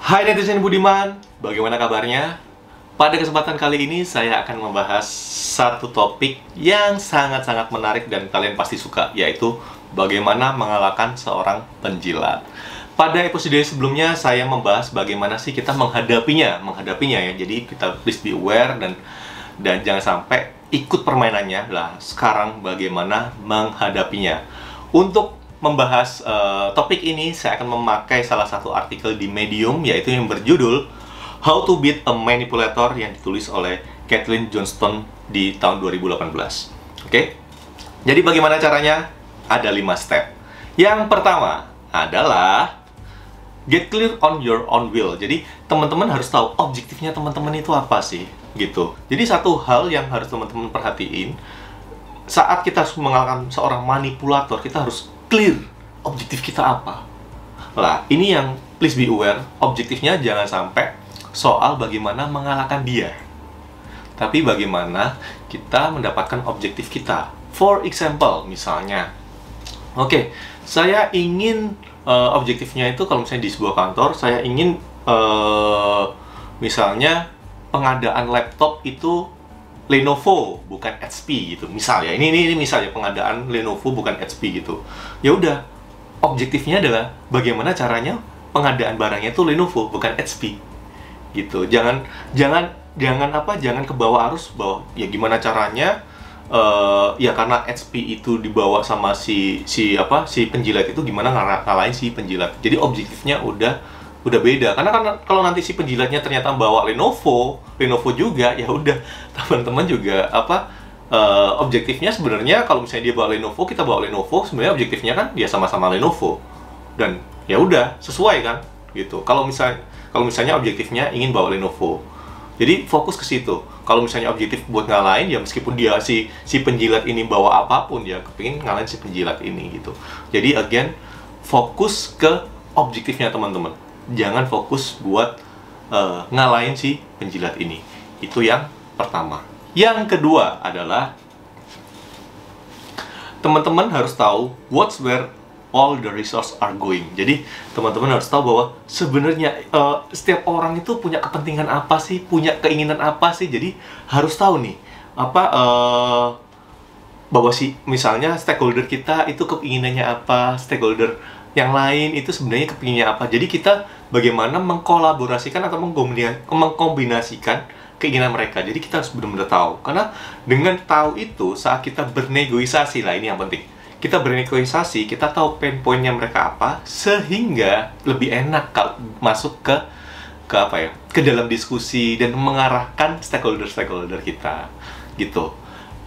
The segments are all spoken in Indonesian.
Hai netizen Budiman, bagaimana kabarnya? Pada kesempatan kali ini saya akan membahas satu topik yang sangat-sangat menarik dan kalian pasti suka, yaitu bagaimana mengalahkan seorang penjilat. Pada episode sebelumnya saya membahas bagaimana sih kita menghadapinya ya. Jadi kita please be aware dan jangan sampai ikut permainannya. Lah, sekarang bagaimana menghadapinya? Untuk membahas topik ini, saya akan memakai salah satu artikel di Medium, yaitu yang berjudul How to Beat a Manipulator, yang ditulis oleh Kathleen Johnston di tahun 2018. Oke? Jadi bagaimana caranya? Ada 5 step. Yang pertama adalah get clear on your own will. Jadi teman-teman harus tahu objektifnya teman-teman itu apa sih, gitu. Jadi satu hal yang harus teman-teman perhatiin, saat kita mengalahkan seorang manipulator, kita harus clear objektif kita apa. Lah, ini yang please be aware, objektifnya jangan sampai soal bagaimana mengalahkan dia, tapi bagaimana kita mendapatkan objektif kita. For example, misalnya, oke, saya ingin objektifnya itu kalau misalnya di sebuah kantor, saya ingin misalnya pengadaan laptop itu Lenovo bukan HP gitu. Misalnya, ini misalnya pengadaan Lenovo bukan HP gitu. Ya udah, objektifnya adalah bagaimana caranya pengadaan barangnya itu Lenovo bukan HP. Gitu. Jangan ke bawah arus, bahwa ya gimana caranya ya karena HP itu dibawa sama si penjilat itu, gimana ngalahin si penjilat. Jadi objektifnya udah beda. Karena kalau nanti si penjilatnya ternyata bawa Lenovo juga, ya udah, teman-teman juga objektifnya sebenarnya kalau misalnya dia bawa Lenovo, kita bawa Lenovo, sebenarnya objektifnya kan dia sama-sama Lenovo. Dan ya udah, sesuai kan gitu. Kalau misalnya objektifnya ingin bawa Lenovo, jadi fokus ke situ. Kalau misalnya objektif buat ngalahin, ya meskipun dia si penjilat ini bawa apapun, ya kepingin ngalahin si penjilat ini gitu. Jadi again, fokus ke objektifnya teman-teman. Jangan fokus buat ngalahin si penjilat ini. Itu yang pertama. Yang kedua adalah teman-teman harus tahu what's where all the resources are going. Jadi teman-teman harus tahu bahwa sebenarnya setiap orang itu punya kepentingan apa sih, punya keinginan apa sih. Jadi harus tahu nih bahwa misalnya stakeholder kita itu keinginannya apa, stakeholder yang lain itu sebenarnya kepinginnya apa. Jadi kita bagaimana mengkolaborasikan atau mengkombinasikan keinginan mereka. Jadi kita harus benar-benar tahu. Karena dengan tahu itu, saat kita bernegosiasi, lah ini yang penting, kita bernegosiasi, kita tahu pain point-nya mereka apa, sehingga lebih enak kalau masuk ke dalam diskusi dan mengarahkan stakeholder kita, gitu.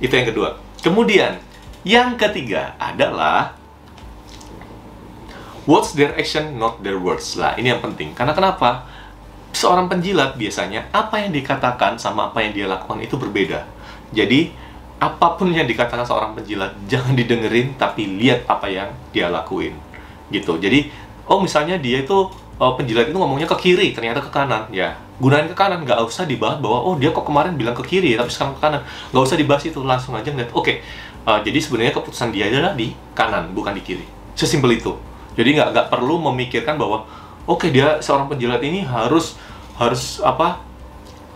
Itu yang kedua. Kemudian yang ketiga adalah what's their action, not their words. Lah, ini yang penting. Karena kenapa? Seorang penjilat biasanya apa yang dikatakan sama apa yang dia lakukan itu berbeda. Jadi apapun yang dikatakan seorang penjilat, jangan didengerin, tapi lihat apa yang dia lakuin, gitu. Jadi, misalnya dia itu penjilat itu ngomongnya ke kiri, ternyata ke kanan, ya gunain ke kanan, nggak usah dibahas bahwa dia kok kemarin bilang ke kiri, tapi sekarang ke kanan. Nggak usah dibahas itu, langsung aja ngeliat, oke, jadi sebenarnya keputusan dia adalah di kanan, bukan di kiri. Sesimpel itu. Jadi nggak perlu memikirkan bahwa dia seorang penjilat ini harus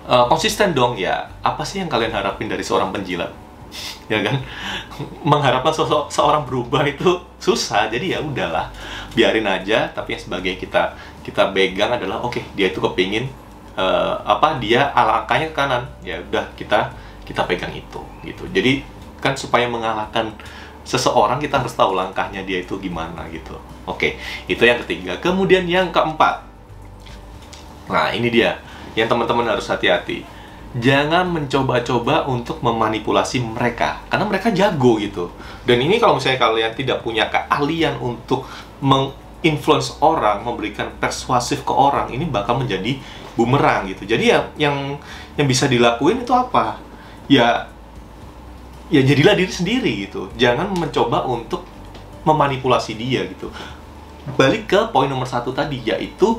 konsisten dong. Ya, apa sih yang kalian harapin dari seorang penjilat? Ya kan, mengharapkan seorang berubah itu susah. Jadi ya udahlah, biarin aja. Tapi yang sebagai kita pegang adalah dia itu kepingin dia alangkahnya ke kanan, ya udah kita pegang itu, gitu. Jadi kan supaya mengalahkan seseorang, kita harus tahu langkahnya dia itu gimana, gitu. Itu yang ketiga. Kemudian yang keempat, nah ini dia yang teman-teman harus hati-hati. Jangan mencoba-coba untuk memanipulasi mereka, karena mereka jago gitu. Dan ini kalau misalnya kalian tidak punya keahlian untuk menginfluence orang, memberikan persuasif ke orang, ini bakal menjadi bumerang gitu. Jadi ya yang bisa dilakuin itu apa? Ya jadilah diri sendiri gitu. Jangan mencoba untuk memanipulasi dia gitu. Balik ke poin nomor 1 tadi, yaitu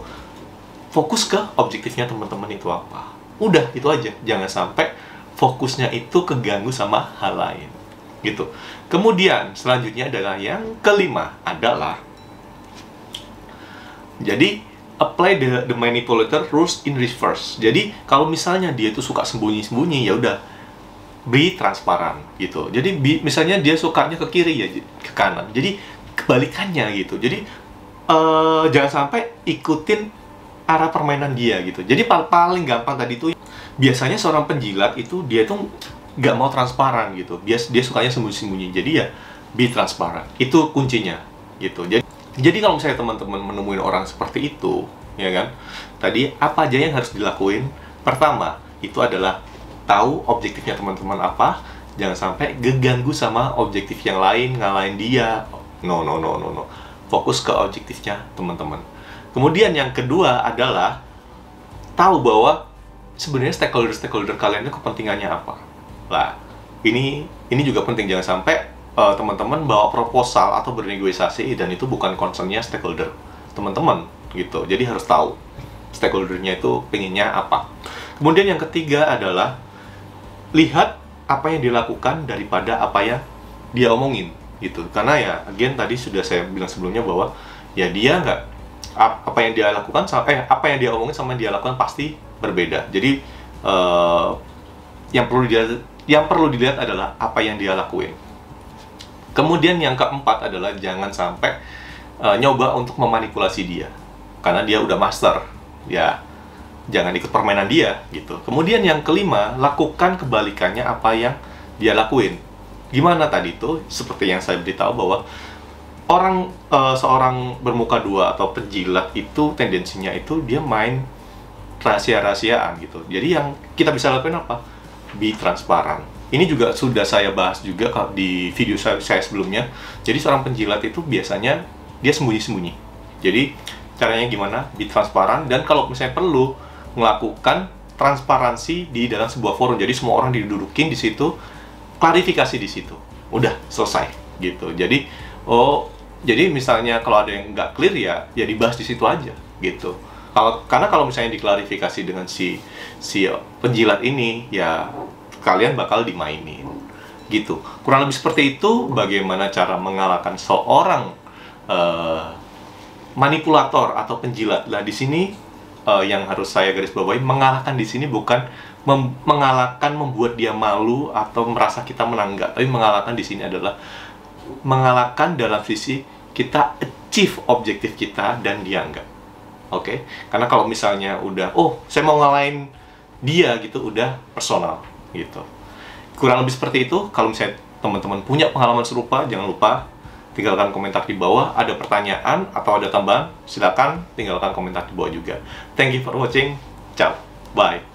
fokus ke objektifnya teman-teman itu apa. Udah, itu aja. Jangan sampai fokusnya itu keganggu sama hal lain, gitu. Kemudian selanjutnya adalah yang kelima adalah, jadi apply the manipulator rules in reverse. Jadi kalau misalnya dia itu suka sembunyi-sembunyi, ya udah be transparan gitu. Jadi misalnya dia sukanya ke kiri ya ke kanan. Jadi kebalikannya gitu. Jadi jangan sampai ikutin arah permainan dia gitu. Jadi paling gampang tadi tuh biasanya seorang penjilat itu dia tuh nggak mau transparan gitu. Dia sukanya sembunyi-sembunyi. Jadi ya be transparan. Itu kuncinya gitu. Jadi kalau misalnya teman-teman menemuin orang seperti itu, ya kan? Tadi apa aja yang harus dilakuin? Pertama, itu adalah tahu objektifnya teman-teman apa. Jangan sampai geganggu sama objektif yang lain, ngalahin dia. No. Fokus ke objektifnya teman-teman. Kemudian yang kedua adalah tahu bahwa sebenarnya stakeholder kalian itu kepentingannya apa. Lah, ini juga penting. Jangan sampai teman-teman bawa proposal atau bernegosiasi dan itu bukan concernnya stakeholder teman-teman gitu. Jadi harus tahu stakeholdernya itu pengennya apa. Kemudian yang ketiga adalah lihat apa yang dilakukan daripada apa yang dia omongin gitu. Karena ya again tadi sudah saya bilang sebelumnya bahwa ya dia nggak apa yang dia lakukan apa yang dia omongin sama yang dia lakukan pasti berbeda. Jadi yang perlu dilihat adalah apa yang dia lakuin. Kemudian yang keempat adalah jangan sampai nyoba untuk memanipulasi dia, karena dia udah master. Ya, jangan ikut permainan dia gitu. Kemudian yang kelima, lakukan kebalikannya apa yang dia lakuin. Gimana tadi tuh? Seperti yang saya beritahu bahwa seorang bermuka dua atau penjilat itu tendensinya itu dia main rahasia-rahasiaan gitu. Jadi yang kita bisa lakukan apa? Be transparan. Ini juga sudah saya bahas juga di video saya sebelumnya. Jadi seorang penjilat itu biasanya dia sembunyi-sembunyi. Jadi caranya gimana? Be transparan, dan kalau misalnya perlu melakukan transparansi di dalam sebuah forum. Jadi semua orang didudukin di situ, klarifikasi di situ. Udah selesai gitu. Jadi misalnya kalau ada yang nggak clear ya dibahas di situ aja gitu. Karena kalau misalnya diklarifikasi dengan si penjilat ini, ya kalian bakal dimainin gitu. Kurang lebih seperti itu bagaimana cara mengalahkan seorang manipulator atau penjilat. Lah di sini yang harus saya garis bawahi, mengalahkan di sini bukan mengalahkan membuat dia malu atau merasa kita menang, enggak. Tapi mengalahkan di sini adalah mengalahkan dalam sisi kita achieve objektif kita dan dia enggak. Oke? Karena kalau misalnya udah, saya mau ngalahin dia gitu, udah personal gitu. Kurang lebih seperti itu. Kalau misalnya teman-teman punya pengalaman serupa, jangan lupa tinggalkan komentar di bawah. Ada pertanyaan atau ada tambahan, silakan tinggalkan komentar di bawah juga. Thank you for watching. Ciao. Bye.